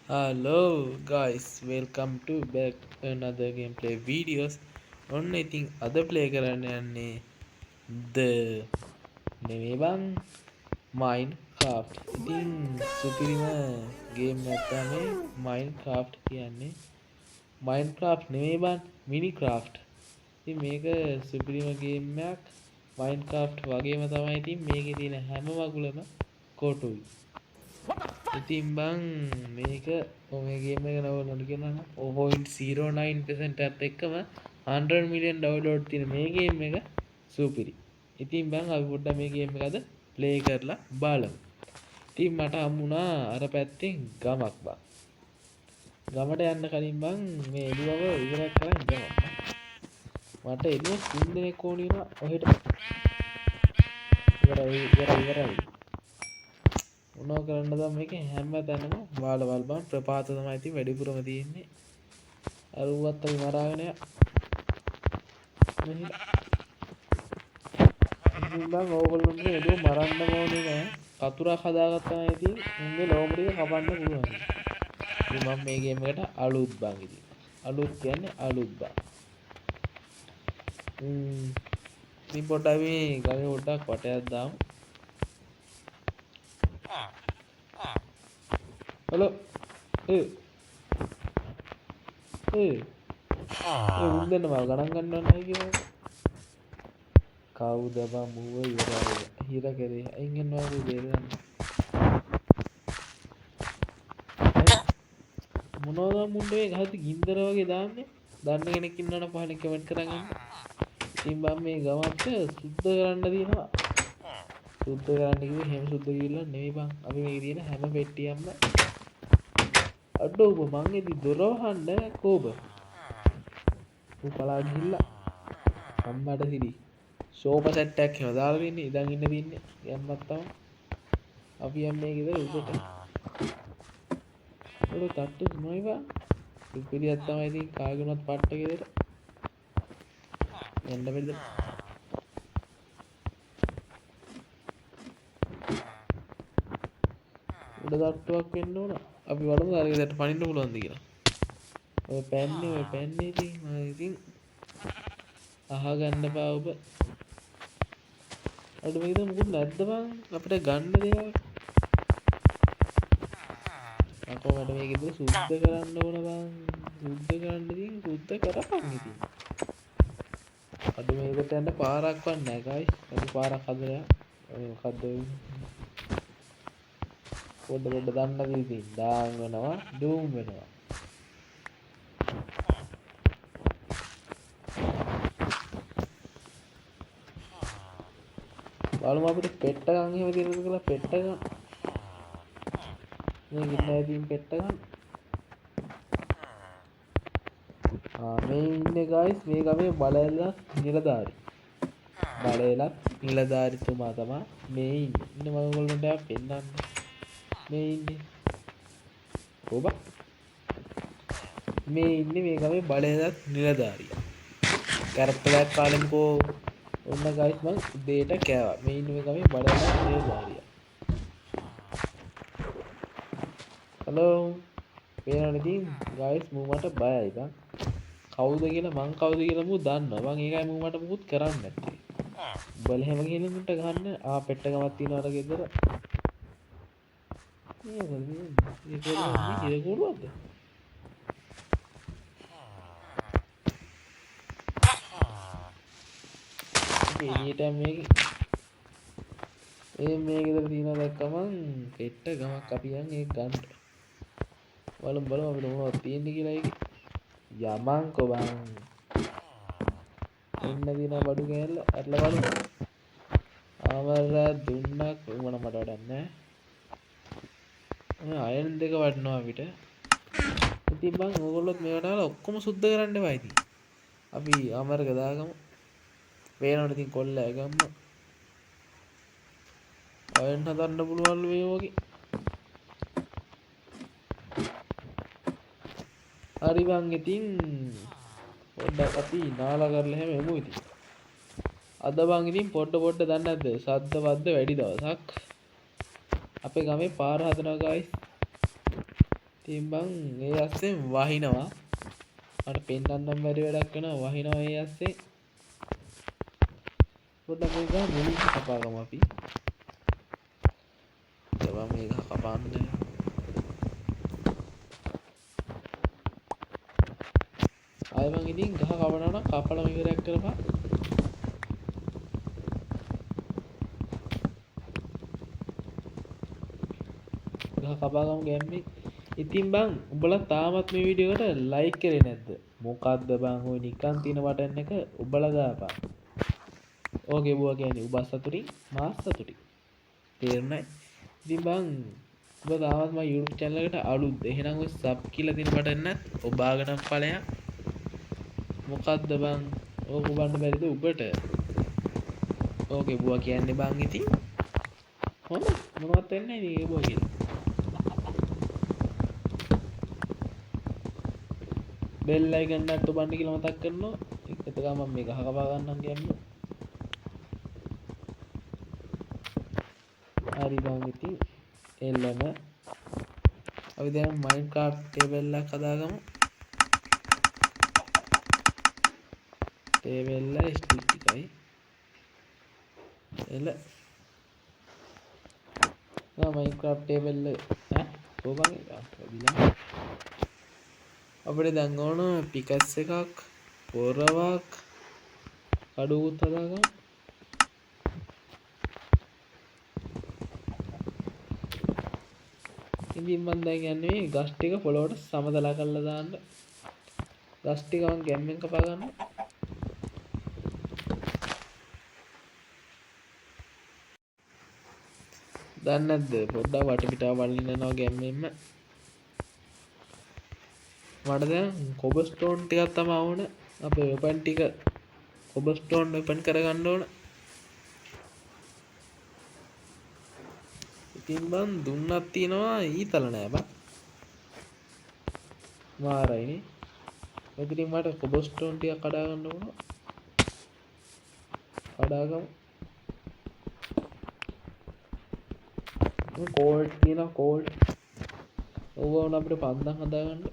Hello guys, welcome to back another gameplay videos. ඔන්න ඉතින් අද ප්ලේ කරන්න යන්නේ the නෙමෙයි බං Minecraft. ඉතින් සුපිරිම ගේම් එකක් තමයි Minecraft කියන්නේ. Minecraft නෙමෙයි බං Minecraft. ඉතින් මේක සුපිරිම ගේම් එකක්. Minecraft වගේම තමයි ඉතින් මේකේ තියෙන හැම වගුලම කොටුයි. ඉතින් බං මේක මේ ගේම් එක නවලන්න කියනවා 0.09% එකත් එක්කම 100 මිලියන් ඩවුන්ලෝඩ් තියෙන මේ ගේම් එක සුපිරි. ඉතින් බං අපි පොඩ්ඩක් මේ ගේම් එක අද ප්ලේ කරලා බලමු. ඉතින් මට හම්බුණා අර පැත්තෙන් ගමක් බං. ගමට යන්න කලින් බං මේ එළුවව ඉවරක් කරන් ගමක්. මට එළුව 3 දෙනෙක් ඕන වෙනවා ඔහෙට. ඉවරයි. මොනව කරන්නද මේක හැම තැනම වාලවල් බං ප්‍රපාත තමයි ඉතින් වැඩිපුරම තියෙන්නේ. අර ඌවත් අපි මරාගෙන මෙහෙ. ඉතින් බං ඕගොල්ලොන්ට එළුව මරන්න ඕනේ නෑ. කතුරක් හදාගත්තා නම් ඉතින් උන්ගේ ලෝමරිය කපන්න පුළුවන්. ඉතින් මම මේ ගේම් එකට අලුත් බං ඉතින්. අලුත් කියන්නේ අලුත් බං. ඉතින් පොඩ්ඩක් අපි ගමේ පොඩ්ඩක් වටයක් දාමු. හලෝ උන්දන්න මල් ගණන් ගන්න නැහැ කියලා කවුද බං මුව ඉවරයි හිර කරේ අයින් යනවා ඌ බේරගන්න මොනවද මුණ්ඩ මේ ගහති ගින්දර වගේ දාන්නේ දන්න කෙනෙක් ඉන්නවනම් පහලින් කමෙන්ට් කරන් ඉන්න ඉතින් බං මේ ගමත් සුද්ධ කරන්න තියෙනවා සුද්ධ කරන්න කිව්වේ හැම සුද්ධ කිවිල්ල නෙවෙයි බං අපි මේකේ තියෙන හැම පෙට්ටියක්ම අඩෝ ඔබ මං එදි දොර වහන්න කෝබ ඌ පලා ගිහිල්ලා අම්මට සිරි සෝපා සෙට් එකක් එහෙම දාලා තින්නේ ඉඳන් ඉන්න තින්නේ යන්නත් තමයි අපි යන්නේ ගෙදර උඩට උඩ තට්ටු මොයි බං සුපිරියක් තමයි ඉතින් කාගෙනවත් පට්ට ගෙදර යන්න බැරිද උඩ තට්ටුවක් වෙන්න ඕන අපි වඩමු අර ගෙදරට පනින්න පුළුවන්ද කියලා ඔය පැන්නේ ඉතින් අහගන්න බා ඔබ අඩු මේකද මොකුත් නැද්ද බං අපිට ගන්න දේවල් අකෝ මට මේක ඉතින් සුද්ධ කරන්න ඕන බං සුද්ධ කරන්න ඉතින් සුද්ධ කරපන් ඉතින් අඩු මේකට යන්න පාරක් වත් නැහැ ගයිස් අපි පාරක් හදලා මොකද්ද පොඩ දන්න ඉතින් දාන් වෙනවා ඩූම් වෙනවා බලමු අපිට පෙට්ටගම් එහෙම තියෙනවද කියලා පෙට්ටගම් මේ ඉන්නේ තියෙන පෙට්ටගම් මේ ඉන්නේ ගයිස් මේ ගමේ බලයලත් නිලධාරිතුමා තමයි මේ ඉන්නේ මම ඔයගොල්ලන්ට පෙන්නන්නේ මේ ඉන්නේ ඔබ මේ ඉන්නේ මේ ගමේ බලයලත් නිලධාරියා කැරක්ටරයක් කාලෙකෝ ඔන්න ගයිස් මම උදේට කෑවා මේ ඉන්නේ මේ ගමේ බලයලත් නිලධාරියා හලෝ පේනවනේ ඉතින් ගයිස් මූ මට බයයි බං කවුද කියලා මං කවුද කියලා මූ දන්නවා මං ඒකයි මූ මට මුකුත් කරන්නේ නැත්තේ බල හැම කෙනෙකුට ගහන්න පෙට්ටගමක් තියෙනවා අර ගෙදර මේ කොළුවක්ද එළියට මේ ගෙදර තියෙනවා දැක්කම පෙට්ටගමක් අපි යන් ඒක ගන්න බලමු අපිට මොනවද තියෙන්නේ කියලා ඒකේ යමන්කෝ බං එන්න දින බඩු කෑල්ල අරලා බලමු ආවර දුන්නක් උමන මට වැඩක් නැහැ අයන් දෙක වටනවා අපිට ඉතින් බං ඕගොල්ලොත් මේවට ආලා ඔක්කොම සුද්ධ කරන්න එපා ඉතින් අපි අමරක දාගමු වේනවනේ ඉතින් කොල්ලෑ ගම්ම අයන් හදන්න පුළුවන්ලු මේ වගේ හරි බං ඉතින් පොඩ්ඩක් අපි නාලා කරලා හැම එමු ඉතින් අද බං ඉතින් පොඩ දන්නේ නැද්ද සද්ද වද්ද වැඩි දවසක් අපේ ගමේ පාර හදනවා ගයිස් ඉතින් බං ඒ අස්සේ වහිනවා. මට පෙන්නන්නම් බැරි වැඩක් වෙනවා වහිනවා ඒ අස්සේ. පොඩ්ඩක් මේක මුලින්ම කපාගමු අපි. ඒවා මේක කපන්න. ආයෙ මං ඉතින් ගහ කපනවා නම් කපලා ඉවරයක් කරපන්. ගහ කපාගමු ගැම්මේ. ඉතින් බං උඹලා තාමත් මේ වීඩියෝ එකට ලයික් කරේ නැද්ද? මොකද්ද බං ඔය නිකන් තියෙන බටන් එක උඹලා දාපන්. ඕකේ බුවා කියන්නේ උඹ සතුටින් මා සතුටින්. තේරුණායි? ඉතින් බං උඹ තාමත් මගේ YouTube channel එකට අලුත්. එහෙනම් ඔය sub කියලා තියෙන බටන් එකත් ඔබාගෙන ඵලයක්. මොකද්ද බං? ඕක උඹන්න බැරිද උඹට? ඕකේ බුවා කියන්නේ බං ඉතින්. හොඳ මොනවත් වෙන්නේ නැහැ නේ බුවා කියන්නේ. බෙල් අයිකන් එකත් ඔබන්න කියලා මතක් කරනවා. එතකම මම මේ ගහ කපා ගන්නම් කියන්නේ. හරි බං ඉතින් එල්ලම අපි දැන් Minecraft table එකක් හදාගමු. table එක stick එකයි. එල Minecraft table එක කොබන් එකක් ලැබිලා. අපිට දැන් ඕන පිකස් එකක් පොරවක් කඩුවකුත් හදාගමු. ඉතින් මම දැන් යන්නේ ගස් ටික පොළොවට සමතල කරලා දාන්න. ගස් ටික මම ගැම්මෙන් කපා ගන්නවා. දන්නේ නැද්ද පොඩ්ඩක් වටපිටාව බලන්න යනවා ගැම්මෙන්ම. මට දැන් කොබස්ටෝන් ටිකක් තමයි ඕන. අපේ වෙපන් ටික කොබස්ටෝන් වෙපන් කරගන්න ඕන. ඉතින් බං දුන්නක් තියනවා ඊතල නෑ බං. මාරයිනේ. ඉතින් මට කොබස්ටෝන් ටික කඩා ගන්න ඕන. කඩාගමු. කෝල්ඩ් තියෙනවා කෝල්ඩ්. ඕවා උන අපිට පන්දම් හදාගන්න.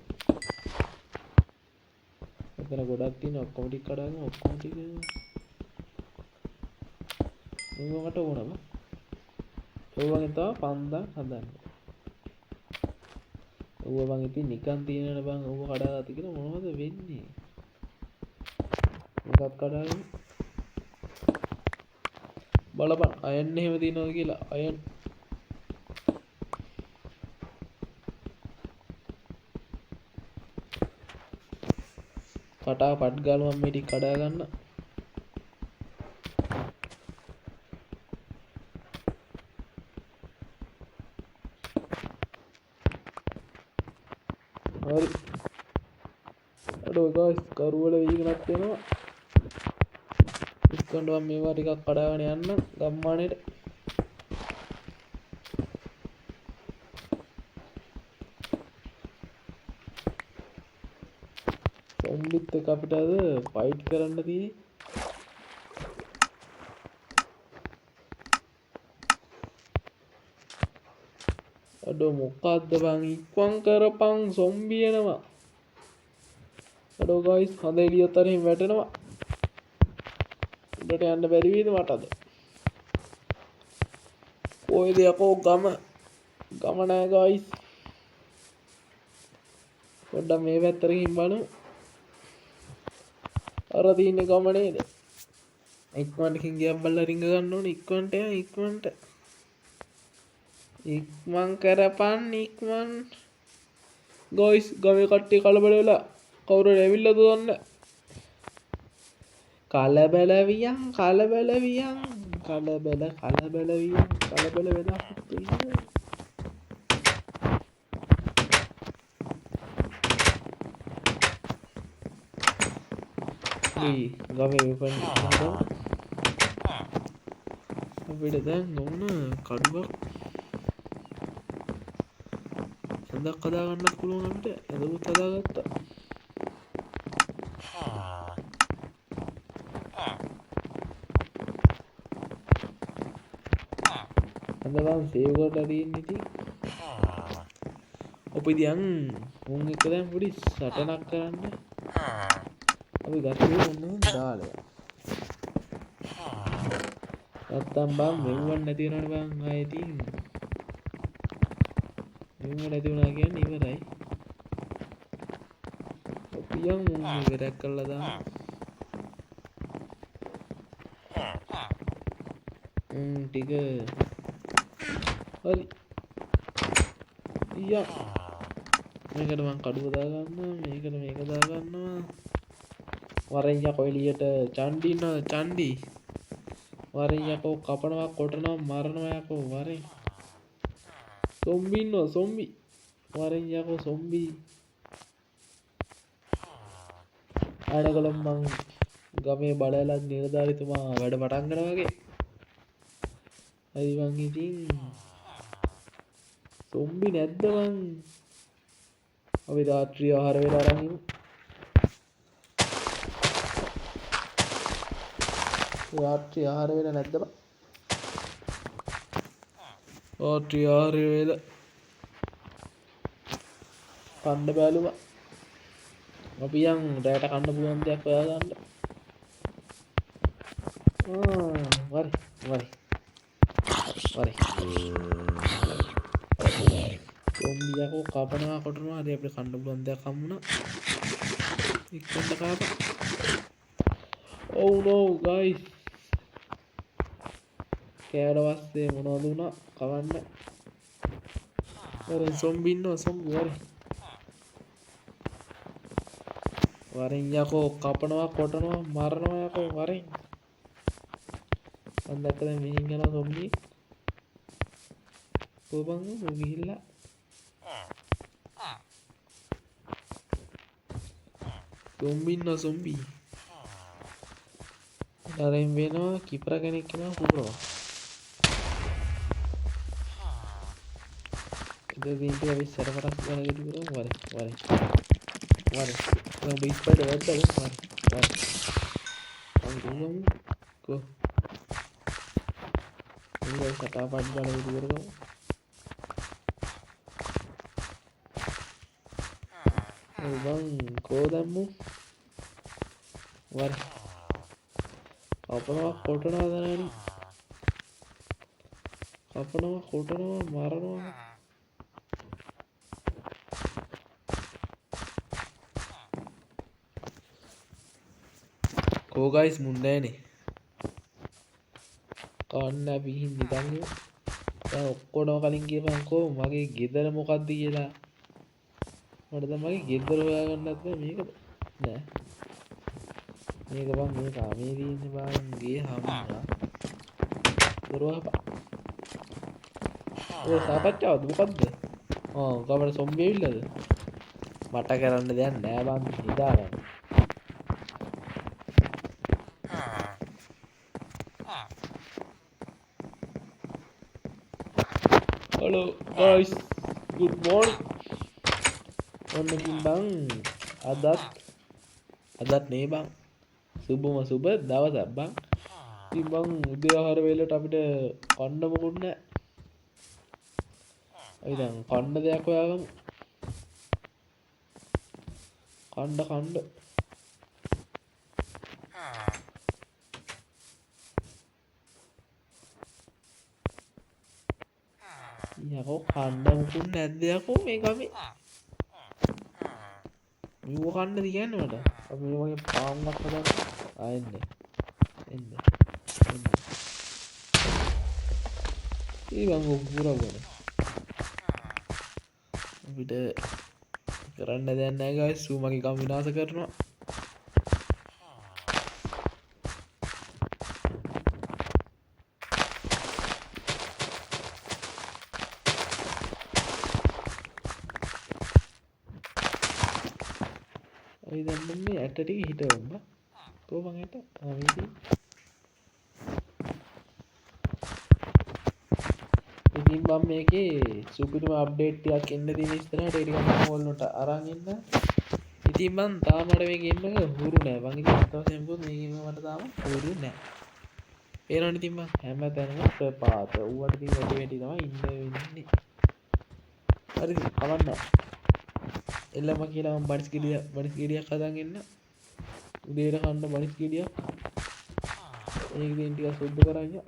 මෙතන ගොඩක් තියෙනවා ඔක්කොම ටික කඩාගමු ඔක්කොම ටික. මේවා මට ඕන බං. ඒ වගේ තමයි පන්දම් හදන්න. ඌව බං ඉතින් නිකන් තියෙනනේ බං ඌව කඩාගත්ත කියලා මොනවද වෙන්නේ? මොකක් කඩාගෙන? බලපන් අයන් එහෙම තියෙනවද කියලා අයන්. කටා පට් ගාලා මම මේ ටික කඩා ගන්න. හරි. අඩෝ ගයිස් කරුවල වීගනක් වෙනවා. ඉක්කොන්ඩ මම මේවා ටිකක් කඩාගෙන යන්න ගම්මානෙට. සොම්බිත් එක අපිට අද ෆයිට් කරන්න තියෙන්නේ. අඩෝ මොකද්ද බං ඉක්මන් කරපන් සොම්බි එනවා. අඩෝ ගයිස් හඳ එළියත් අරින් වැටෙනවා. උඩට යන්න බැරි වේද මට අද? කොයිද යකෝ ගම නෑ ගයිස්. පොඩ්ඩක් මේ පැත්තට ගිහින් බලමු. අර තියෙන්නේ ගම නේද? ඉක්මනට ගිහින් ගියක් බලලා රිංග ගන්න ඕනේ. ඉක්මනට යන්න ඉක්මනට. ඉක්මන් කරපන් ඉක්මන්. ගයිස් ගමේ කට්ටිය කලබල වෙලා කවුරු හරි ඇවිල්ලාද දන්නේ නැහැ. කලබල වියන් කලබල වියන් කලබල වියන් කලබල වෙලා පුතුයි. ගමේ වෙපන් හදා අපිට දැන් ඕන කඩුවක් හදක් හදා ගන්නත් පුළුවන් අපිට. එදමුත් හදාගත්තා. හදගම් සේව් කරලා තියෙන්නේ ඉතින්. අපි දැන් මුන් එක දැන් පොඩි සටනක් කරන්න අපි ගත්තේ මොන්නේ දාලය නැත්තම් බං මෙව්වන් නැති වෙනවනේ බං ආයේ ඉතින් මෙව්ව නැති වුණා කියන්නේ ඉවරයි අපි යන් ඉවරයක් කළා දාන්න ටික හරි යා මේකට මං කඩුව දාගන්නවා මේකට මේක දාගන්නවා වරෙන් යකෝ එළියට චණ්ඩි ඉන්නවා චණ්ඩි වරෙන් යකෝ කපනවා කොටනවා මරනවා යකෝ වරෙන් සොම්බි ඉන්නවා සොම්බි වරෙන් යකෝ සොම්බි ආනකලම් මං ගමේ බලයලත් නිලධාරිතුමා වැඩ පටන් ගන්නවා වගේ හරි මං ඉතින් සොම්බි නැද්ද මං අපි රාත්‍රී ආහාර වෙලා අරන් ඉමු රාත්‍රී ආහාර වෙලා නැද්ද බං රාත්‍රී ආහාර වෙලා කන්න බැලුවා අපි යන් රැට කන්න පුළුවන් දෙයක් හොයාගන්න වරි සොම්බියකෝ කපනවා කොටනවා හරි අපිට කන්න පුළුවන් දෙයක් හම්බුණා ඉක්මනට කාපා oh no guys කෑවට පස්සේ මොනවද වුණා කවන්න වරෙන් සොම්බි ඉන්නවා සොම්බි වරෙන් යකෝ කපනවා කොටනවා මරනවා යකෝ වරෙන් මම දැක්ක දැන් මෙහින් යනවා සොම්බි කොබන් ගිහිල්ලා සොම්බි ඉන්නවා සොම්බි ඩරෙන් වෙනවා කිපර කෙනෙක් එනවා කුපරවා ඉතින් අපි ඉස්සර පටන් ගන්න ගිහින් වරි ඔබ ඉස්සරට වැද්දා වරි අංගුම් කො ඉතින් කතාපත් ගන්න විදියට බං කෝදම්මු වරි කපනවා කොටනවා දනනි කපනවා කොටනවා මරනවා කෝ ගයිස් මුන්නෑනේ කන්න අපි හින්දි දන්නේ දැන් ඔක්කොම කලින් කියපන්කෝ මගේ ගෙදර මොකද්ද කියලා මට තමයි ගෙදර හොයාගන්නත් බෑ මේකද නෑ මේක බං මේ කාමේ තියෙන්නේ බං ගේ හම්බුනා දරුවා ඔය සාකච්ඡාවද මොකද්ද ගමන සොම්බි ඇවිල්ලාද මට කරන්න දෙයක් නෑ බං නිදාගන්න hello guys good morning ඔන්න ඉතින් බං අදත් නේ බං සුබම සුබ දවසක් බං ඉතින් බං උදේ ආහාර වේලට අපිට කන්න මොකුත් නැහැ අපි දැන් කන්න දෙයක් හොයාගමු කන්න යකෝ කන්න මොකුත් නැද්ද යකෝ මේ ගමේ මෙව කන්න තියන්නේ මට අපි මේ වගේ පාම්මක් හදන්න ආයෙන්නේ එන්න ඊළඟ පුරවන අපිට කරන්න දෙයක් නැහැ ගයිස් සූ මගේ ගම විනාශ කරනවා දැන් මේ ඇට ටික හිටවන්න කොහොමද ඇට මේකේ ඉතින් මම මේකේ සුපිරිම අප්ඩේට් ටිකක් එන්න තියෙන ඉස්සරහට ඒ ටික මම ඕල්ලට අරන් ඉන්න ඉතින් මම තාම මට මේ ගේම් එක හුරු නෑ මං ඉතින් අතවසෙන් මොකද මේ ගේම් එක මට තාම හුරු නෑ ඒනවනේ ඉතින් මම හැමතැනම ප්‍රපාත ඌවට ඉතින් වැඩි තමයි ඉන්න වෙන්නේ හරිද කවන්න එල්ලම කියලා මම බනිස් ගෙඩියක් හදන් එන්න. උදේට කන්න බනිස් ගෙඩියක්. ඒක දෙන් ටිකක් සුද්ධ කරගන්න.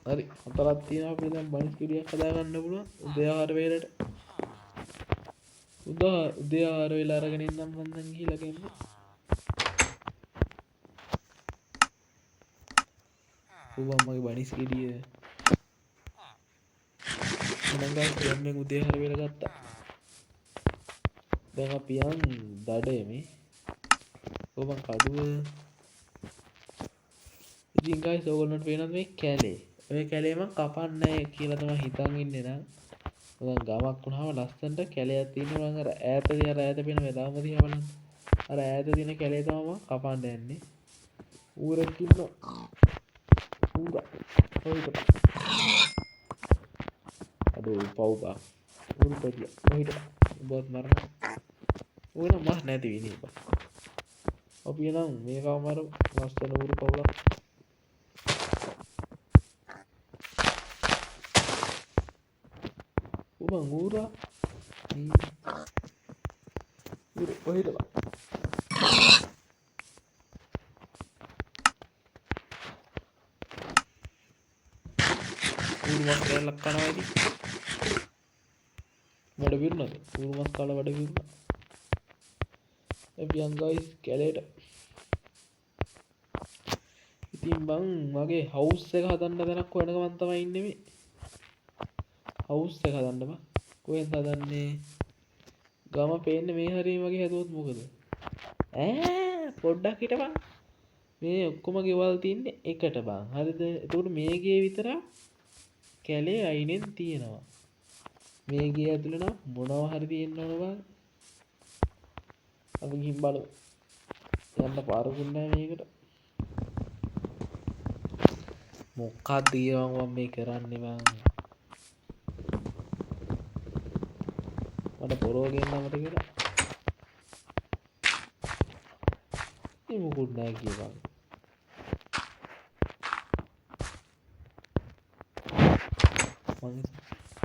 හරි 4ක් තියෙනවා අපිට දැන් බනිස් ගෙඩියක් හදා ගන්න පුළුවන්. උදේ ආහාර වේලට. උදේ ආහාර වේල අරගෙන ඉන්නම් මම දැන් ගිහලා ගෙන්න. මගේ බනිස් ගෙඩිය එහෙනම් ගයිස් දැන් මේ උදේ ආහාර වේල ගත්තා. දැන් අපි යන් දඩේ මේ මම කඩුව ඉතින් ගයිස් ඔයගොල්ලන්ට පේනවද මේ කැලේ ඔය කැලේ මම කපන්නේ කියලා තමයි හිතන් ඉන්නේ නම් මම ගමක් වුණාම ලස්සනට කැලයක් තියෙනවා මම අර ඈත පේන වෙලාවම දිහා බලන්න අර ඈත තියෙන කැලේ තමයි මම කපන්න යන්නේ ඌරෙක් ඉන්නවා ඌරා ඔයිට අදෝ පව්බා ඌරු පොඩිය ඔයිට බොත් මරන ඌන මස් නැති විනේ බා අපි නම් මේකම මරු ලස්සන ඌරු පවුලක් ඌරා ඌරු ඔයිට ඌරු මස් කෑල්ලක් කනවා ඉතින් වැඩ පිරුණාද ඌරු මස් කාලා වැඩ පිරුණා අපි යන් ගයිස් කැලේට ඉතින් බං මගේ හවුස් එක හදන්න තැනක් හොයන ගමන් තමයි ඉන්නේ මේ හවුස් එක හදන්න බං කොහෙන්ද හදන්නේ ගම පේන්නේ මේ හරිය මගේ හැදුවොත් මොකද පොඩ්ඩක් හිටපන් මේ ඔක්කොම ගෙවල් තින්නේ එකට බං හරිද එතකොට මේ ගේ විතර කැලේ අයිනෙන් තියෙනවා මේ ගේ ඇතුළේ නම් මොනවා හරි තියෙන්න ඕන බං අපි ගිහින් බලමු යන්න පාරකුත් නැහැ මේකට මොකක්ද මම මේ කරන්නේ බං මට පොරෝ ගෙන්නන්නට කියලා මේ මොකුත් නැහැ කියපන්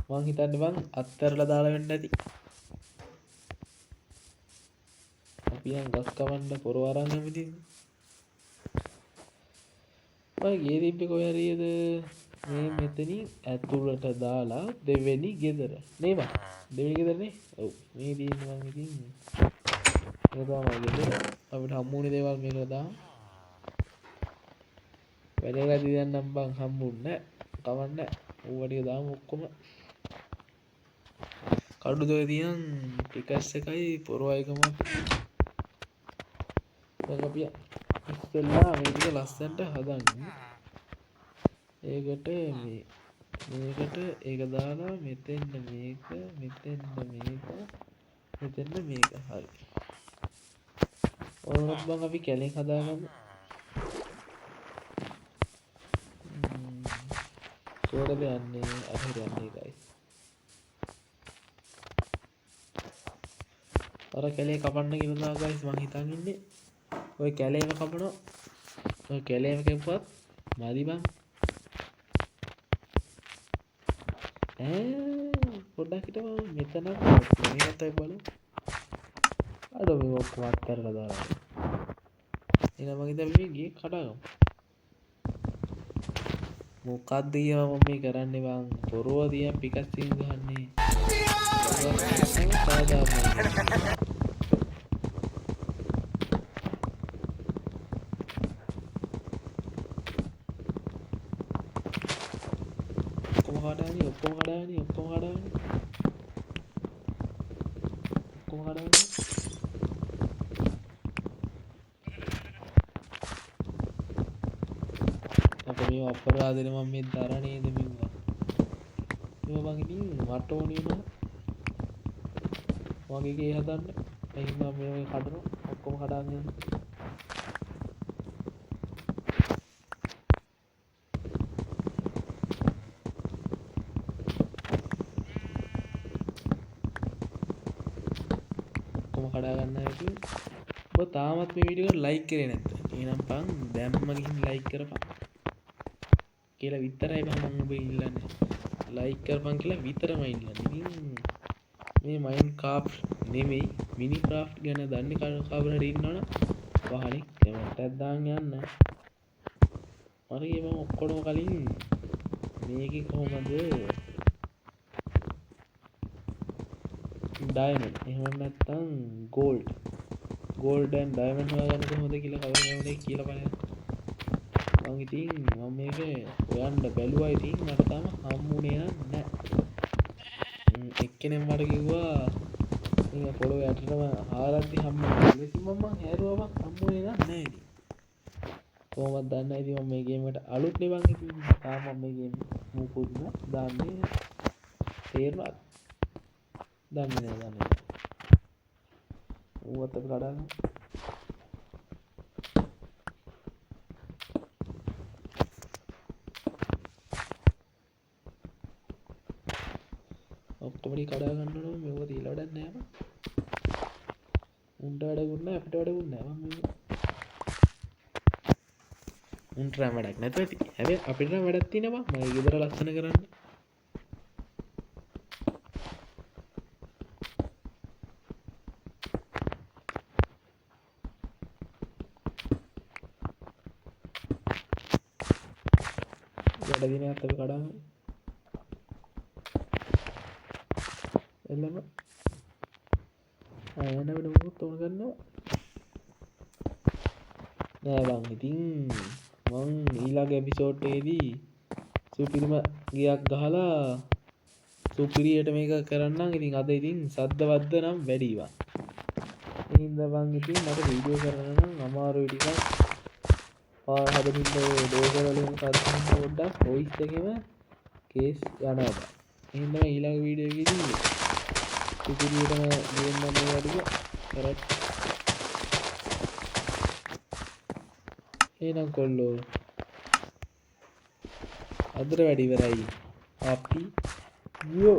මං හිතන්නේ බං අත්තරලා දාලා වෙන්න ඇති අපි යන් ගස් කවන්න පොරව අරන් යමුදී මම ගේ තිබ්බේ කොහේ හරියද මේ මෙතනින් ඇතුළට දාලා දෙවෙනි ගෙදර නේ බං දෙවෙනි ගෙදර නේ ඔව් මේ දින්නේ මං ඉතින් ඒක තමයි ගෙදර අපිට හම්බුනේ දේවල් මේකට දාන්න වැඩේලා දියන්නම් බං හම්බුන්නේ කවන්න ඌව ටික දාමු ඔක්කොම කඩු දෙක තියන් ටිකස් එකයි පොරවයිකම දැන් අපි ඉස්සෙල්ලා මේ ටික ලස්සනට හදන්න ඒකට මේකට ඒක දාලා මෙතෙන්න මේක මෙතෙන්න මේක මෙතෙන්න මේක හරි ඕනොත් බං අපි කැලේ හදාගමු කොහෙද යන්නේ අහර යන්නේ ගයිස් අර කැලේ කපන්න කියලා ගයිස් මං හිතන් ඉන්නේ ඔය කැලේම කපනවා ඔය කැලේම කැපුවත් මදි බං පොඩ්ඩක් හිටපන් මෙතන මේකත් බලමු අර මේ ඔක්කොම අත්හැරලා දාලා එහෙනම් මම ඉතින් මේ ගියේ කඩාගමු මොකක්ද මම මේ කරන්නේ බං පොරව දියන් පිකස් සින් ගහන්නේ ඔක්කොම කඩානේ අපේ මේ අපරාධනේ මම මේ දරා නේද මෙව්වා මේ මං ඉතින් මට ඕනේ නෝ වගේ ගේ හදන්න එහෙනම් මම මේ කඩනවා ඔක්කොම කඩාගෙන යනවා කඩා ගන්න හැටි ඔබ තාමත් මේ වීඩියෝ එකට ලයික් කරේ නැත්නම් එහෙනම් පන් දැම්ම ගිහින් ලයික් කරපන් කියලා විතරයි මම ඔබ ඉල්ලන්නේ ලයික් කරපන් කියලා විතරමයි ඉල්ලන්නේ ඉතින් මේ මයින්ක්‍රාෆ්ට් නෙමෙයි මිනික්‍රාෆ්ට් ගැන දන්නේ කවුරු හරි ඉන්නවනම් වහනේ කමෙන්ට් එකක් දාන්න යන්න. මම ඔක්කොම කලින් මේකේ කොහොමද ඩයමන්ඩ් එහෙම නැත්නම් ගෝල්ඩ් ඇන්ඩ් ඩයමන්ඩ් හොයාගන්න කොහොමද කියලා කවුරු හරි කියලා බලන්න. මම ඉතින් මේක හොයන්න බැලුවා ඉතින් මට තාම හම්බුනේ නැහැ. එක්කෙනෙක් මට කිව්වා මේ පොළොව යටටම හාරද්දි හම්බුනේ. ඉතින් මම හැරුවම හම්බුනේ නැහැ ඉතින්. කොහොමද දන්නේ? ඉතින් මම මේ ගේම් එකට අලුත් නේ බං ඉතින්. තාම මම මේ ගේම් මුකුත් නෑ දාන්නේ. තේරුණාද? දන්නේ නැහැ. ඌවත් අපි කඩන්න. ඔක්කොම කඩා ගන්න ඕන මේව තියලා වැඩක් නැහැ මම. උන්ට වැඩකුත් නැහැ අපිට වැඩකුත් නැහැ මම මේ. උන්ට නම් වැඩක් නැතුව ඇති. හැබැයි අපිට නම් වැඩක් තියෙනවා මම ගෙදර ලස්සන කරන්න. වැඩ දිනයක් අපි කඩාගමු. එළම ආයෙත් වෙන මොකක්ද උන ගන්නවා නෑ බං. ඉතින් මං ඊළඟ එපිසෝඩ් එකේදී සුපිරිම ගියක් ගහලා සුපිරියට මේක කරන්නම්. ඉතින් අද ඉතින් සද්ද වද්ද නම් වැඩි වා. ඒ හින්දා බං ඉතින් මට වීඩියෝ කරන්න නම් අමාරුයි ටිකක්. හදමින් දෝෂ වලින් සද්ද පොඩ්ඩක් වොයිස් එකේම කේස් යනවා බං. ඒ හින්දා ඊළඟ වීඩියෝ එකේදී සුපිරියටම ගේන්න මේ වැඩිය කරත්. එහෙනම් කොල්ලෝ අදට වැඩි ඉවරයි. අපි යෝ